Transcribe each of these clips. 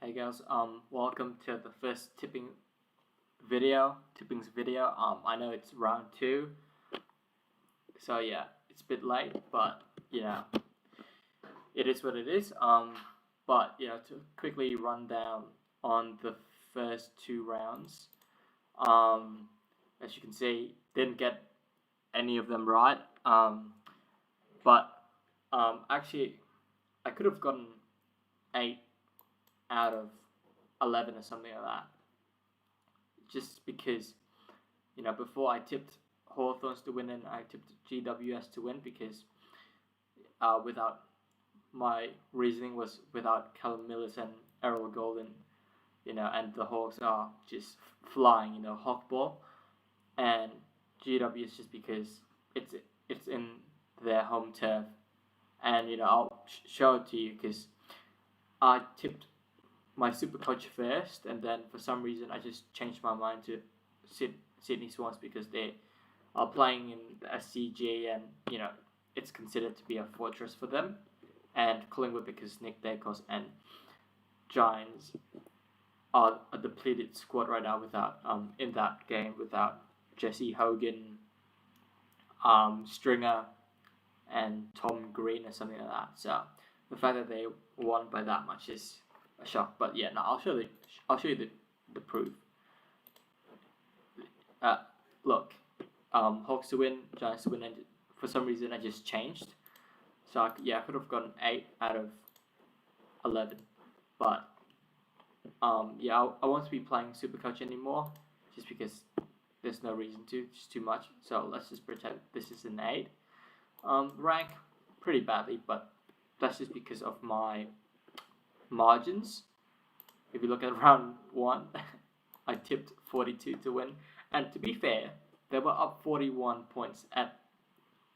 Hey guys, welcome to the first tippings video. I know it's round 2, so yeah, it's a bit late, but it is what it is. But to quickly run down on the first 2 rounds, as you can see, didn't get any of them right. But actually, I could have gotten 8 out of 11 or something like that. Just because, before I tipped Hawthorns to win and I tipped GWS to win because without my reasoning was without Callum Millis and Errol Golden, and the Hawks are just flying, hawk ball, and GWS just because it's in their home turf, and I'll show it to you because I tipped my super coach first, and then for some reason I just changed my mind to Sydney Swans because they are playing in the SCG, and it's considered to be a fortress for them, and Collingwood because Nick Dacos and Giants are a depleted squad right now without in that game without Jesse Hogan, Stringer, and Tom Green or something like that. So the fact that they won by that much is a shock. But yeah, no, I'll show you the proof. Look, Hawks to win, Giants to win, and for some reason I just changed. So I could have gotten 8 out of 11, but I won't be playing Supercoach anymore, just because there's no reason to, it's too much. So let's just pretend this is an 8. Rank pretty badly, but that's just because of my margins. If you look at round 1, I tipped 42 to win, and to be fair, they were up 41 points at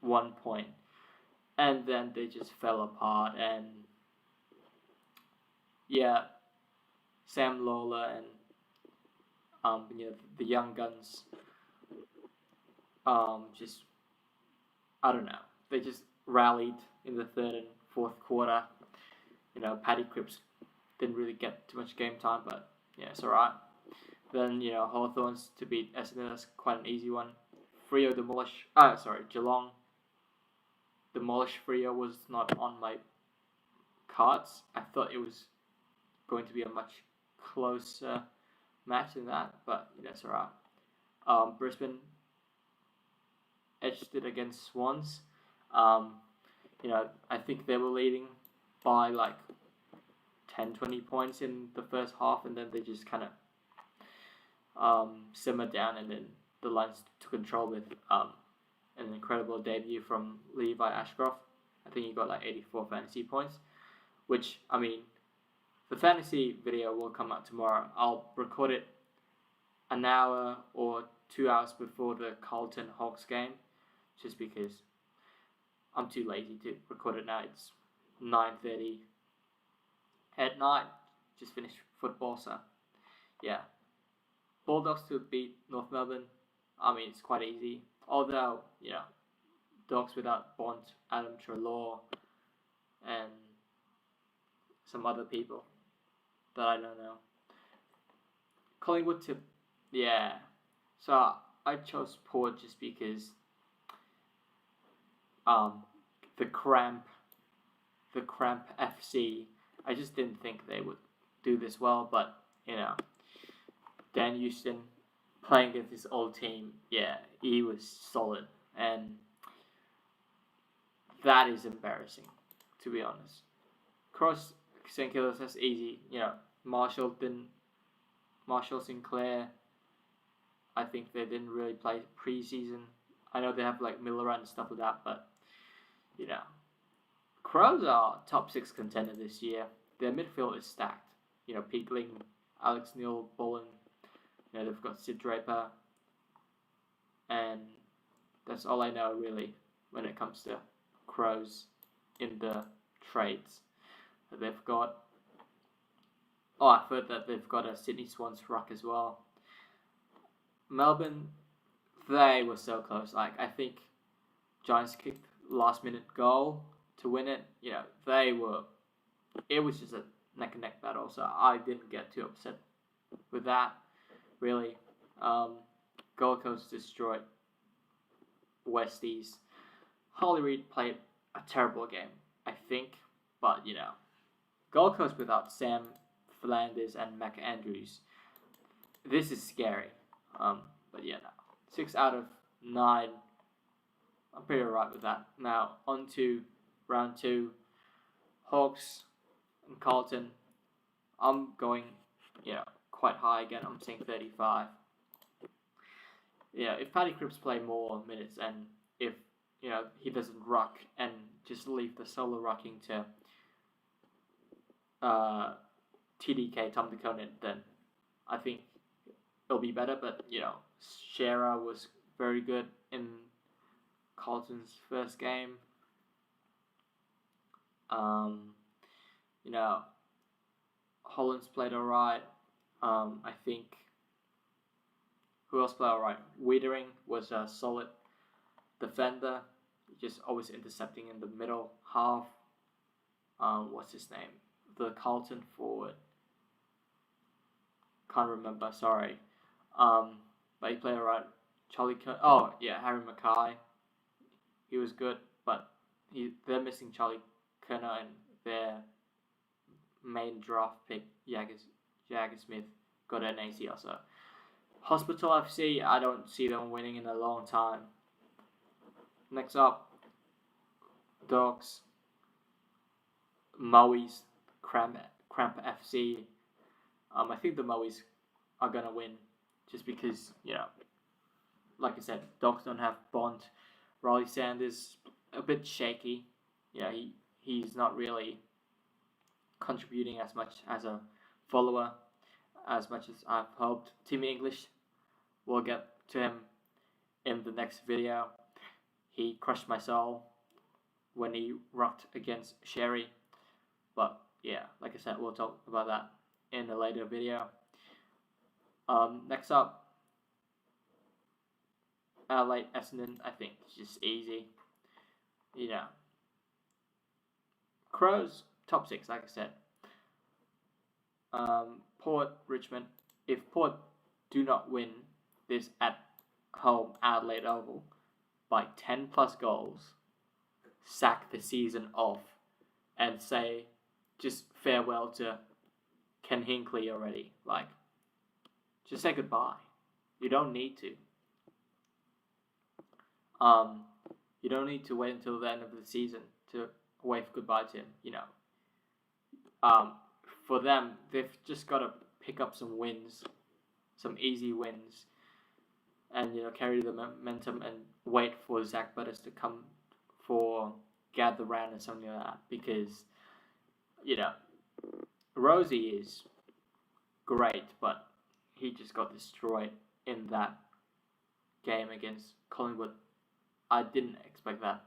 one point, and then they just fell apart. And yeah, Sam Lawler and the young guns, just I don't know, they just rallied in the 3rd and 4th quarter. Paddy Cripps didn't really get too much game time, but yeah, it's alright. Then Hawthorns to beat Essendon, that's quite an easy one. Geelong demolish Freo was not on my cards. I thought it was going to be a much closer match than that, but that's alright. Brisbane edged it against Swans. I think they were leading by like 10-20 points in the first half, and then they just kind of simmered down, and then the Lions took control with an incredible debut from Levi Ashcroft. I think he got like 84 fantasy points, which, the fantasy video will come out tomorrow. I'll record it an hour or 2 hours before the Carlton Hawks game, just because I'm too lazy to record it now. It's 9:30 at night, just finished football, so yeah. Bulldogs to beat North Melbourne, it's quite easy. Although, Dogs without Bont, Adam Treloar, and some other people that I don't know. Collingwood to, so I chose Port just because the Cramp FC, I just didn't think they would do this well, but Dan Houston playing against his old team, he was solid, and that is embarrassing, to be honest. Cross St Kilda, that's easy. Marshall Sinclair, I think they didn't really play preseason. I know they have like Miller and stuff like that, but Crows are top 6 contender this year. Their midfield is stacked. Peakling, Alex Neil, Bowen. They've got Sid Draper, and that's all I know really when it comes to Crows in the trades. They've got. I've heard that they've got a Sydney Swans ruck as well. Melbourne, they were so close. Like, I think Giants kicked last minute goal to win it. It was just a neck and neck battle, so I didn't get too upset with that. Really, Gold Coast destroyed Westies. Holly Reid played a terrible game, I think, but Gold Coast without Sam Flanders and Mac Andrews, this is scary. But yeah, no. 6 out of 9. I'm pretty alright with that. Now on to round 2. Hawks and Carlton. I'm going, quite high again. I'm saying 35. If Paddy Cripps play more minutes and if he doesn't ruck and just leave the solo rucking to TDK Tom DeConin, then I think it'll be better. But Shearer was very good in Carlton's first game. Holland's played alright. I think who else played alright? Wiedering was a solid defender, just always intercepting in the middle half. What's his name? The Carlton forward. Can't remember. Sorry. But he played alright. Harry Mackay. He was good, but they're missing Charlie Kerner and their main draft pick, Jagger Smith, got an ACL. So Hospital FC, I don't see them winning in a long time. Next up, Dogs, Maui's, Cramp FC. I think the Maui's are gonna win, just because like I said, Dogs don't have Bond. Riley Sanders a bit shaky. He's not really contributing as much as a follower as much as I've hoped. Timmy English, we'll get to him in the next video. He crushed my soul when he rocked against Sherry. But like I said, we'll talk about that in a later video. Next up, Adelaide Essendon, I think it's just easy. Crows, top 6, like I said. Port, Richmond. If Port do not win this at home Adelaide Oval by 10 plus goals, sack the season off and say just farewell to Ken Hinkley already. Just say goodbye. You don't need to. You don't need to wait until the end of the season to wave goodbye to him. For them, they've just got to pick up some wins, some easy wins, and carry the momentum and wait for Zach Butters to come for Gather Round or something like that. Because Rosie is great, but he just got destroyed in that game against Collingwood. I didn't expect that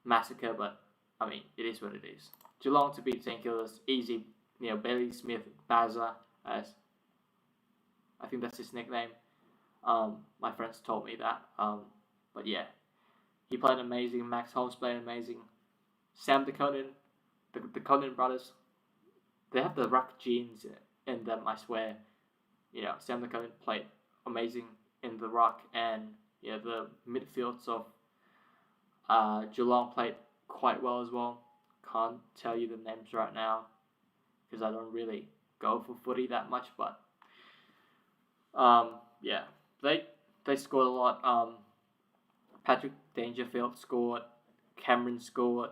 massacre, but I mean, it is what it is. Geelong to beat St Kilda's, easy. Bailey Smith, Bazza, as I think that's his nickname. My friends told me that. But yeah, he played amazing. Max Holmes played amazing. Sam DeConin, the Conin brothers, they have the ruck genes in them, I swear. Sam DeConin played amazing in the ruck, and the midfields of Geelong played quite well as well. Can't tell you the names right now because I don't really go for footy that much, but they scored a lot. Patrick Dangerfield scored, Cameron scored.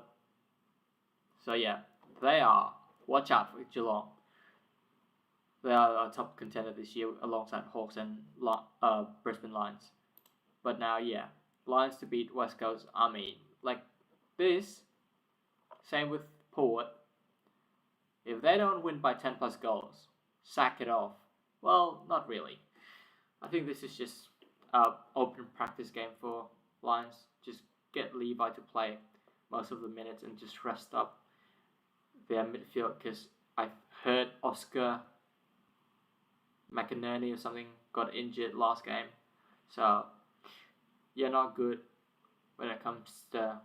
So they are. Watch out for Geelong. They are a top contender this year alongside Hawks and Brisbane Lions. But now, Lions to beat West Coast. I mean, this. Same with Port. If they don't win by 10 plus goals, sack it off. Well, not really. I think this is just an open practice game for Lions. Just get Levi to play most of the minutes and just rest up their midfield, because I heard Oscar McInerney or something got injured last game. So, not good when it comes to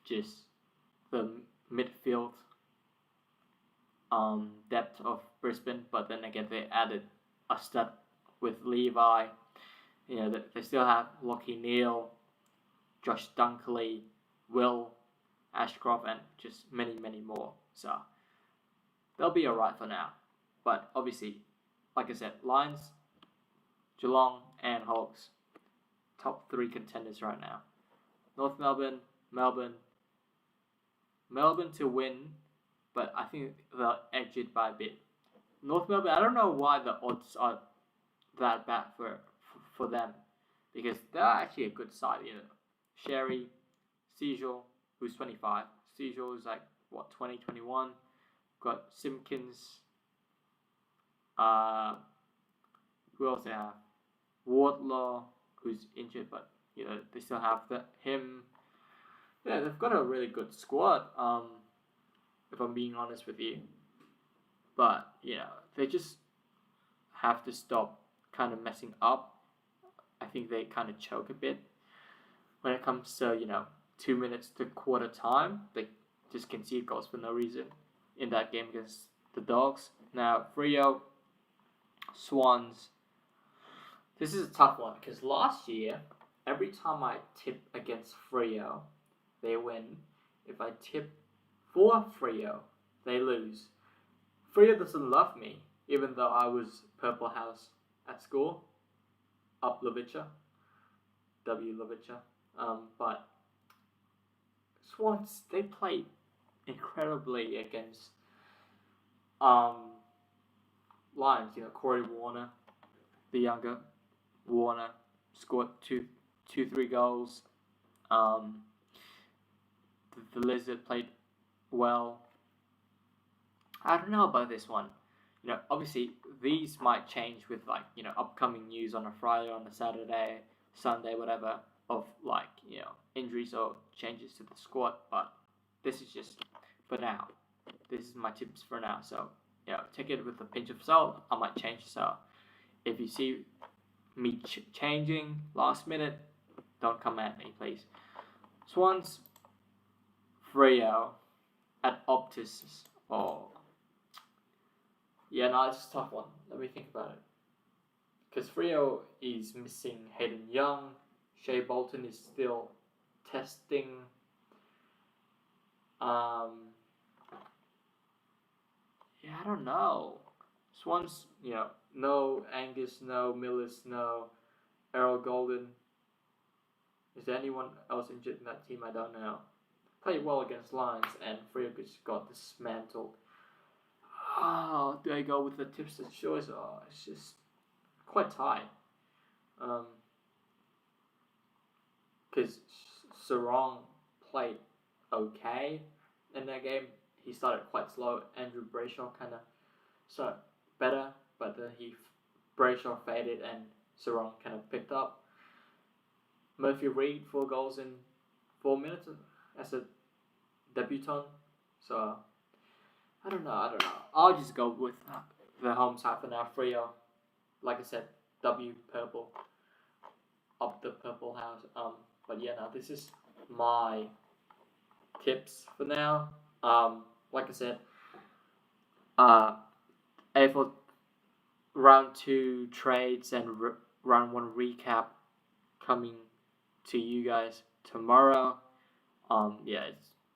just the midfield depth of Brisbane, but then again they added a stud with Levi. You know, they still have Lockie Neal, Josh Dunkley, Will Ashcroft, and just many more. So they'll be alright for now. But obviously, like I said, Lions, Geelong, and Hawks, top 3 contenders right now. North Melbourne, Melbourne to win, but I think they'll edge it by a bit. North Melbourne, I don't know why the odds are that bad for them, because they're actually a good side. You know, Sherry, Seijel, who's 25. Seijel is like what 20, 21. Got Simpkins. Who else they have? Wardlaw, who's injured, but you know they still have him. Yeah, they've got a really good squad. If I'm being honest with you, but you know they just have to stop kind of messing up. I think they kind of choke a bit when it comes to 2 minutes to quarter time. They just concede goals for no reason in that game against the Dogs. Now Freo, Swans. This is a tough one because last year, every time I tip against Freo, they win. If I tip for Freo, they lose. Freo doesn't love me, even though I was Purple House at school. Up Lovicha. W Lovicha. But Swans, they played incredibly against Lions. You know, Corey Warner, the younger Warner, scored 3 goals. The Lizard played well. I don't know about this one. You know, obviously these might change with upcoming news on a Friday, on a Saturday, Sunday, whatever, of injuries or changes to the squad. But this is just for now. This is my tips for now. So take it with a pinch of salt. I might change. So if you see me changing last minute, don't come at me, please. Swans, Freo at Optus. It's a tough one. Let me think about it. Because Freo is missing Hayden Young. Shea Bolton is still testing. I don't know. Swans, no Angus, no Millis, no Errol Golden. Is there anyone else injured in that team? I don't know. Played well against Lions, and Freo just got dismantled. Do I go with the tips and choice? It's just quite tight. Because Sarong played okay in that game. He started quite slow. Andrew Brayshaw kind of started better, but then Brayshaw faded and Sarong kind of picked up. Murphy Reid 4 goals in 4 minutes as a debutant. So I don't know. I'll just go with the home side for now. Freo, like I said, W Purple, up the Purple House. But this is my tips for now. Like I said, AFL round 2 trades and round 1 recap coming to you guys tomorrow.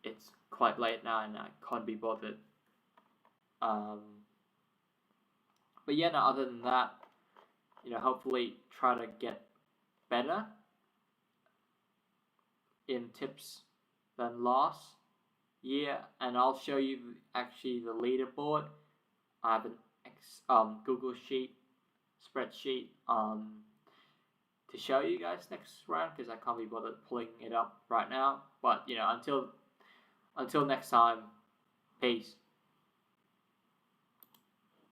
It's quite late now and I can't be bothered. But other than that, hopefully try to get better in tips than last year, and I'll show you actually the leaderboard. I have an Google spreadsheet to show you guys next round because I can't be bothered pulling it up right now. But until next time, peace.